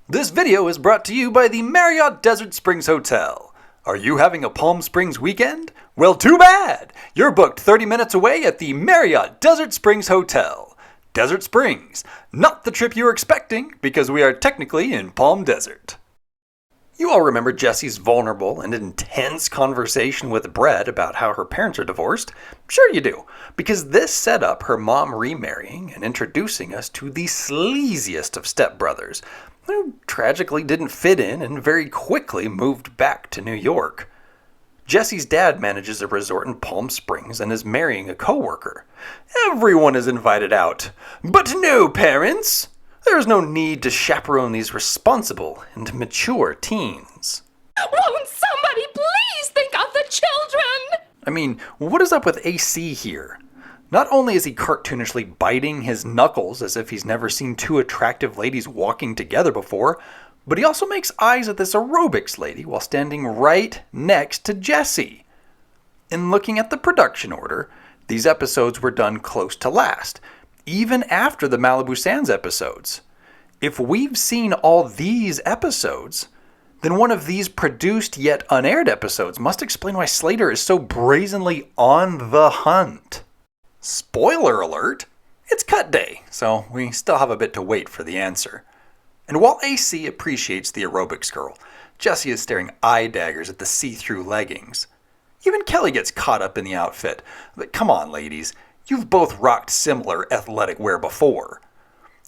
This video is brought to you by the Marriott Desert Springs Hotel. Are you having a Palm Springs weekend? Well, too bad! You're booked 30 minutes away at the Marriott Desert Springs Hotel. Desert Springs, not the trip you were expecting, because we are technically in Palm Desert. You all remember Jessie's vulnerable and intense conversation with Brett about how her parents are divorced? Sure you do, because this set up her mom remarrying and introducing us to the sleaziest of stepbrothers, who tragically didn't fit in and very quickly moved back to New York. Jessie's dad manages a resort in Palm Springs and is marrying a coworker. Everyone is invited out, but no parents! There is no need to chaperone these responsible and mature teens. Won't somebody please think of the children? I mean, what is up with AC here? Not only is he cartoonishly biting his knuckles as if he's never seen two attractive ladies walking together before, but he also makes eyes at this aerobics lady while standing right next to Jessie. In looking at the production order, these episodes were done close to last, even after the Malibu Sands episodes. If we've seen all these episodes, then one of these produced yet unaired episodes must explain why Slater is so brazenly on the hunt. Spoiler alert, it's cut day, so we still have a bit to wait for the answer. And while AC appreciates the aerobics girl, Jessie is staring eye daggers at the see-through leggings. Even Kelly gets caught up in the outfit. But come on, ladies, you've both rocked similar athletic wear before.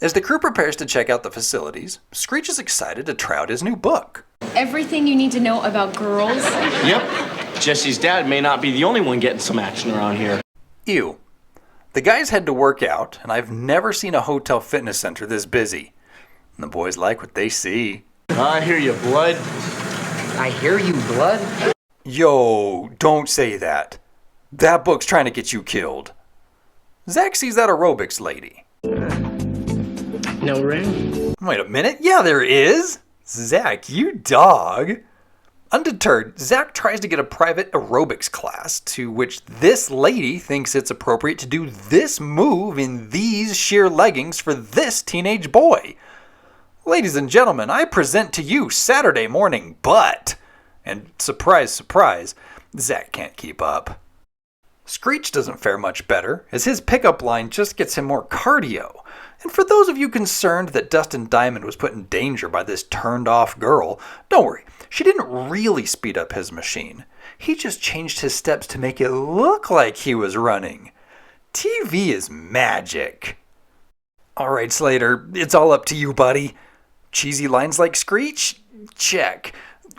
As the crew prepares to check out the facilities, Screech is excited to try out his new book. Everything you need to know about girls. Yep. Jesse's dad may not be the only one getting some action around here. Ew. The guys head to work out, and I've never seen a hotel fitness center this busy. And the boys like what they see. I hear you, blood. I hear you, blood. Yo, don't say that. That book's trying to get you killed. Zack sees that aerobics lady. No ring? Wait a minute, yeah there is! Zack, you dog! Undeterred, Zack tries to get a private aerobics class, to which this lady thinks it's appropriate to do this move in these sheer leggings for this teenage boy. Ladies and gentlemen, I present to you Saturday morning butt. And surprise, surprise, Zack can't keep up. Screech doesn't fare much better, as his pickup line just gets him more cardio. And for those of you concerned that Dustin Diamond was put in danger by this turned-off girl, don't worry, she didn't really speed up his machine. He just changed his steps to make it look like he was running. TV is magic. Alright, Slater, it's all up to you, buddy. Cheesy lines like Screech? Check.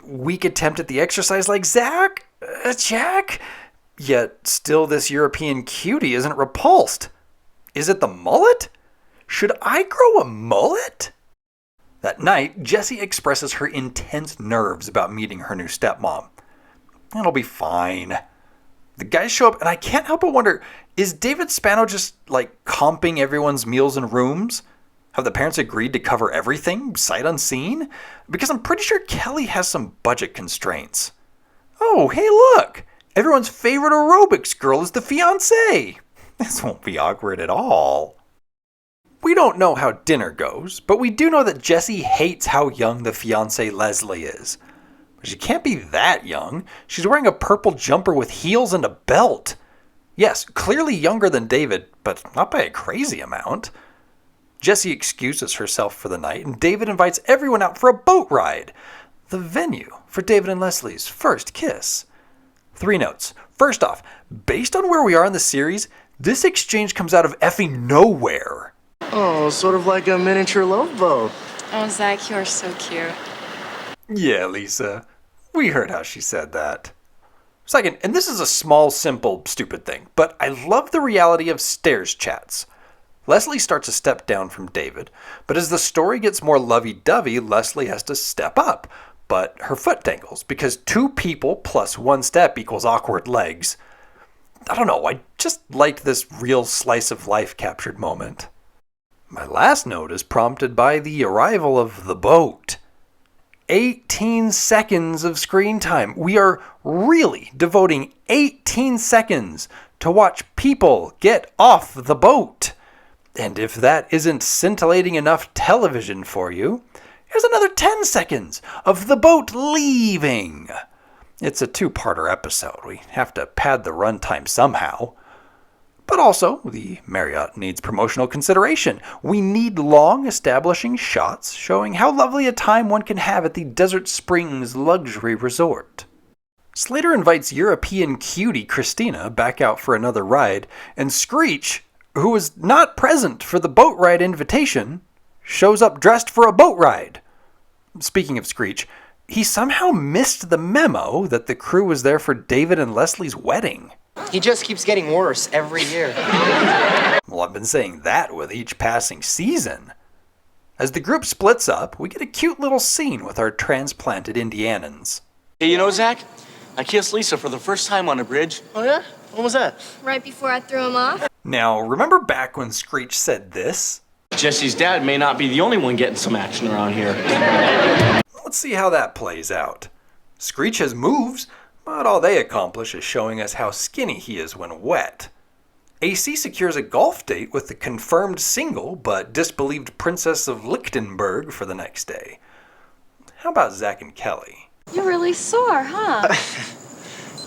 Weak attempt at the exercise like Zack? Check. Yet still this European cutie isn't repulsed. Is it the mullet? Should I grow a mullet? That night, Jessie expresses her intense nerves about meeting her new stepmom. It'll be fine. The guys show up, and I can't help but wonder, is David Spano just, comping everyone's meals and rooms? Have the parents agreed to cover everything, sight unseen? Because I'm pretty sure Kelly has some budget constraints. Oh, hey look! Everyone's favorite aerobics girl is the fiancé. This won't be awkward at all. We don't know how dinner goes, but we do know that Jessie hates how young the fiancé Leslie is. But she can't be that young. She's wearing a purple jumper with heels and a belt. Yes, clearly younger than David, but not by a crazy amount. Jessie excuses herself for the night, and David invites everyone out for a boat ride. The venue for David and Leslie's first kiss. 3 notes. First off, based on where we are in the series, this exchange comes out of effing nowhere. Oh, sort of like a miniature love boat. Oh, Zack, you're so cute. Yeah, Lisa. We heard how she said that. Second, and this is a small, simple, stupid thing, but I love the reality of stairs chats. Leslie starts a step down from David, but as the story gets more lovey-dovey, Leslie has to step up. But her foot dangles, because 2 people plus 1 step equals awkward legs. I don't know, I just liked this real slice of life captured moment. My last note is prompted by the arrival of the boat. 18 seconds of screen time. We are really devoting 18 seconds to watch people get off the boat. And if that isn't scintillating enough television for you, here's another 10 seconds of the boat leaving. It's a two-parter episode. We have to pad the runtime somehow. But also, the Marriott needs promotional consideration. We need long establishing shots showing how lovely a time one can have at the Desert Springs luxury resort. Slater invites European cutie Christina back out for another ride, and Screech, who was not present for the boat ride invitation, shows up dressed for a boat ride. Speaking of Screech, he somehow missed the memo that the crew was there for David and Leslie's wedding. He just keeps getting worse every year. Well, I've been saying that with each passing season. As the group splits up, we get a cute little scene with our transplanted Indianans. Hey, you know, Zach, I kissed Lisa for the first time on a bridge. Oh, yeah? When was that? Right before I threw him off? Now, remember back when Screech said this? Jesse's dad may not be the only one getting some action around here. Let's see how that plays out. Screech has moves, but all they accomplish is showing us how skinny he is when wet. AC secures a golf date with the confirmed single but disbelieved Princess of Lichtenberg for the next day. How about Zack and Kelly? You're really sore, huh?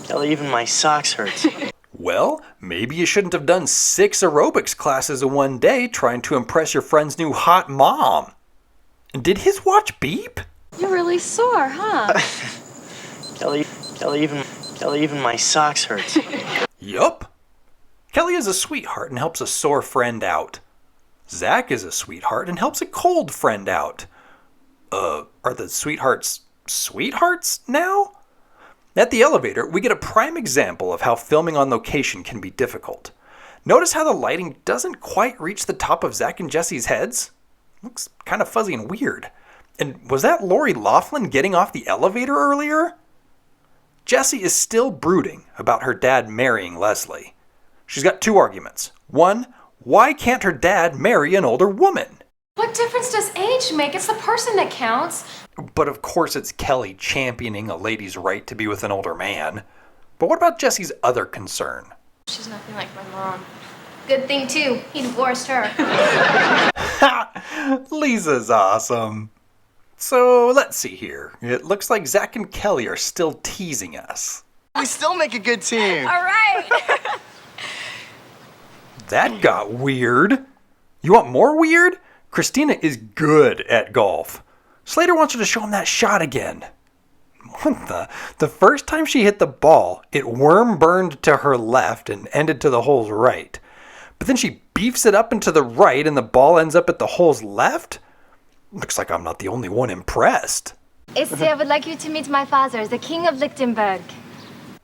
Kelly, even my socks hurt. Well, maybe you shouldn't have done 6 aerobics classes in one day trying to impress your friend's new hot mom. Did his watch beep? You're really sore, huh? Kelly, even my socks hurt. Yup. Kelly is a sweetheart and helps a sore friend out. Zack is a sweetheart and helps a cold friend out. Are the sweethearts sweethearts now? At the elevator, we get a prime example of how filming on location can be difficult. Notice how the lighting doesn't quite reach the top of Zack and Jesse's heads? Looks kind of fuzzy and weird. And was that Lori Loughlin getting off the elevator earlier? Jessie is still brooding about her dad marrying Leslie. She's got 2 arguments. 1, why can't her dad marry an older woman? What difference does age make? It's the person that counts. But of course it's Kelly championing a lady's right to be with an older man. But what about Jessie's other concern? She's nothing like my mom. Good thing, too. He divorced her. Lisa's awesome. So let's see here. It looks like Zack and Kelly are still teasing us. We still make a good team. All right. That got weird. You want more weird? Christina is good at golf. Slater wants her to show him that shot again. What the first time she hit the ball, it worm burned to her left and ended to the hole's right. But then she beefs it up into the right and the ball ends up at the hole's left? Looks like I'm not the only one impressed. Essie, I would like you to meet my father, the King of Lichtenberg.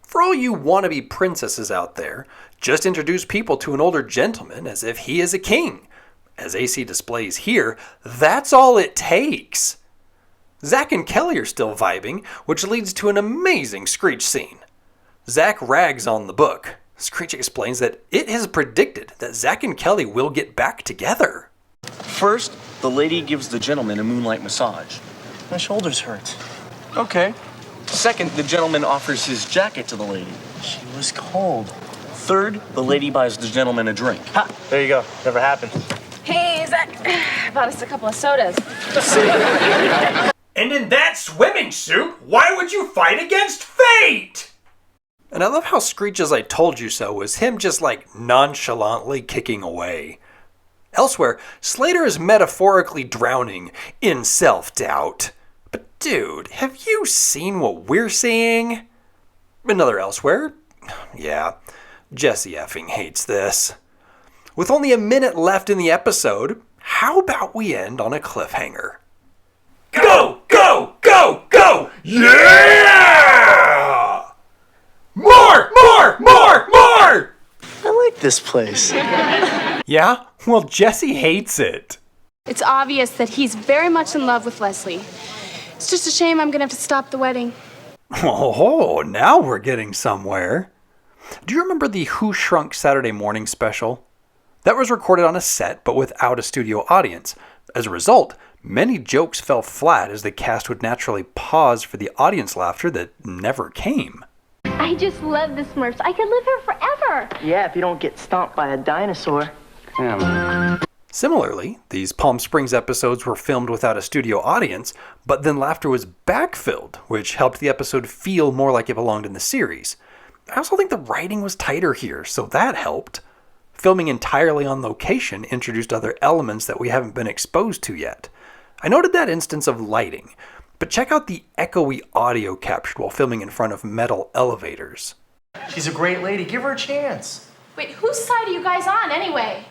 For all you wannabe princesses out there, just introduce people to an older gentleman as if he is a king. As AC displays here, that's all it takes. Zack and Kelly are still vibing, which leads to an amazing Screech scene. Zack rags on the book. Screech explains that it has predicted that Zack and Kelly will get back together. First, the lady gives the gentleman a moonlight massage. My shoulders hurt. Okay. Second, the gentleman offers his jacket to the lady. She was cold. Third, the lady buys the gentleman a drink. Ha! There you go. Never happened. Hey, Zach. I bought us a couple of sodas. And in that swimming suit, why would you fight against fate? And I love how Screech's "I told you so" was him just like nonchalantly kicking away. Elsewhere, Slater is metaphorically drowning in self-doubt. But dude, have you seen what we're seeing? Another elsewhere. Yeah, Jesse effing hates this. With only a minute left in the episode, how about we end on a cliffhanger? Go, go, go, go! Yeah! More! I like this place. Yeah? Well, Jesse hates it. It's obvious that he's very much in love with Leslie. It's just a shame I'm gonna have to stop the wedding. Oh, now we're getting somewhere. Do you remember the Who Shrunk Saturday Morning special? That was recorded on a set, but without a studio audience. As a result, many jokes fell flat as the cast would naturally pause for the audience laughter that never came. I just love the Smurfs. I could live here forever. Yeah, if you don't get stomped by a dinosaur. Similarly, these Palm Springs episodes were filmed without a studio audience, but then laughter was backfilled, which helped the episode feel more like it belonged in the series. I also think the writing was tighter here, so that helped. Filming entirely on location introduced other elements that we haven't been exposed to yet. I noted that instance of lighting, but check out the echoey audio captured while filming in front of metal elevators. She's a great lady. Give her a chance. Wait, whose side are you guys on anyway?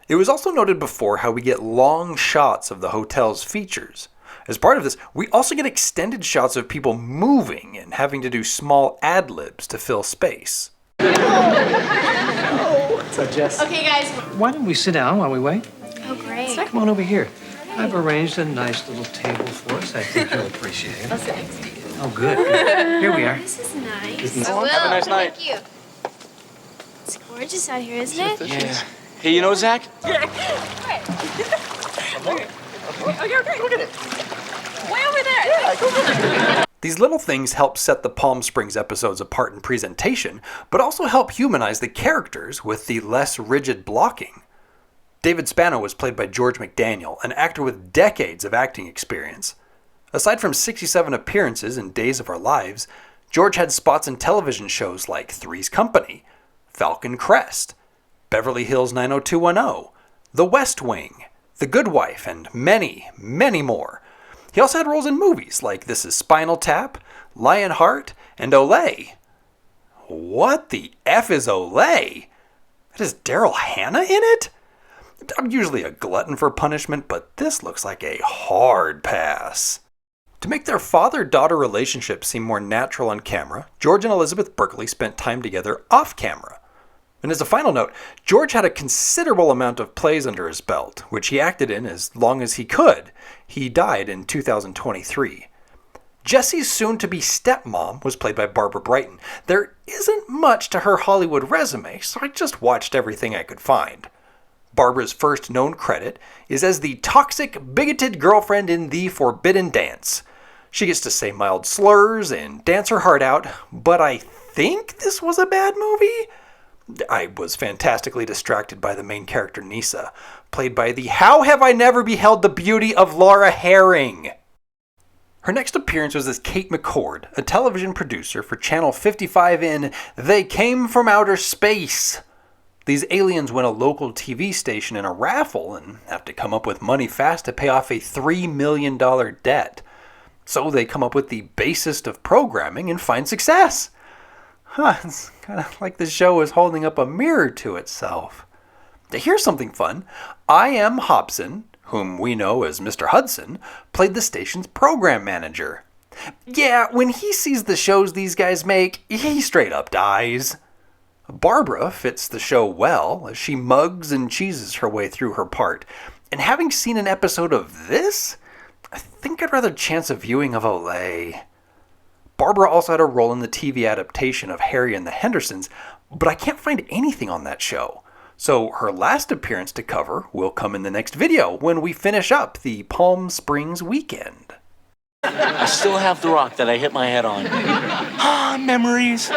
It was also noted before how we get long shots of the hotel's features. As part of this, we also get extended shots of people moving and having to do small ad-libs to fill space. What's up, Jess? Okay, guys. Why don't we sit down while we wait? Oh, great. Come on over here. I've arranged a nice little table for us. I think you'll appreciate it. I'll sit next to you. Oh, good. Here we are. This is nice. Isn't it? Have a nice night. Thank you. It's gorgeous out here, isn't it? Yeah. Hey, you know, Zach? These little things help set the Palm Springs episodes apart in presentation, but also help humanize the characters with the less rigid blocking. David Spano was played by George McDaniel, an actor with decades of acting experience. Aside from 67 appearances in Days of Our Lives, George had spots in television shows like Three's Company, Falcon Crest, Beverly Hills 90210, The West Wing, The Good Wife, and many, many more. He also had roles in movies like This Is Spinal Tap, Lionheart, and Olay. What the F is Olay? That is Daryl Hannah in it? I'm usually a glutton for punishment, but this looks like a hard pass. To make their father-daughter relationship seem more natural on camera, George and Elizabeth Berkley spent time together off camera. And as a final note, George had a considerable amount of plays under his belt, which he acted in as long as he could. He died in 2023. Jessie's soon-to-be stepmom was played by Barbara Brighton. There isn't much to her Hollywood resume, so I just watched everything I could find. Barbara's first known credit is as the toxic, bigoted girlfriend in The Forbidden Dance. She gets to say mild slurs and dance her heart out, but I think this was a bad movie? I was fantastically distracted by the main character Nisa, played by the How Have I Never Beheld the Beauty of Laura Herring. Her next appearance was as Kate McCord, a television producer for Channel 55 in They Came From Outer Space. These aliens win a local TV station in a raffle and have to come up with money fast to pay off a $3 million debt. So they come up with the basest of programming and find success. It's kind of like the show is holding up a mirror to itself. Here's something fun. I Am Hobson, whom we know as Mr. Hudson, played the station's program manager. Yeah, when he sees the shows these guys make, he straight up dies. Barbara fits the show well as she mugs and cheeses her way through her part. And having seen an episode of this, I think I'd rather chance a viewing of Olay. Barbara also had a role in the TV adaptation of Harry and the Hendersons, but I can't find anything on that show. So her last appearance to cover will come in the next video when we finish up the Palm Springs weekend. I still have the rock that I hit my head on. Ah, memories.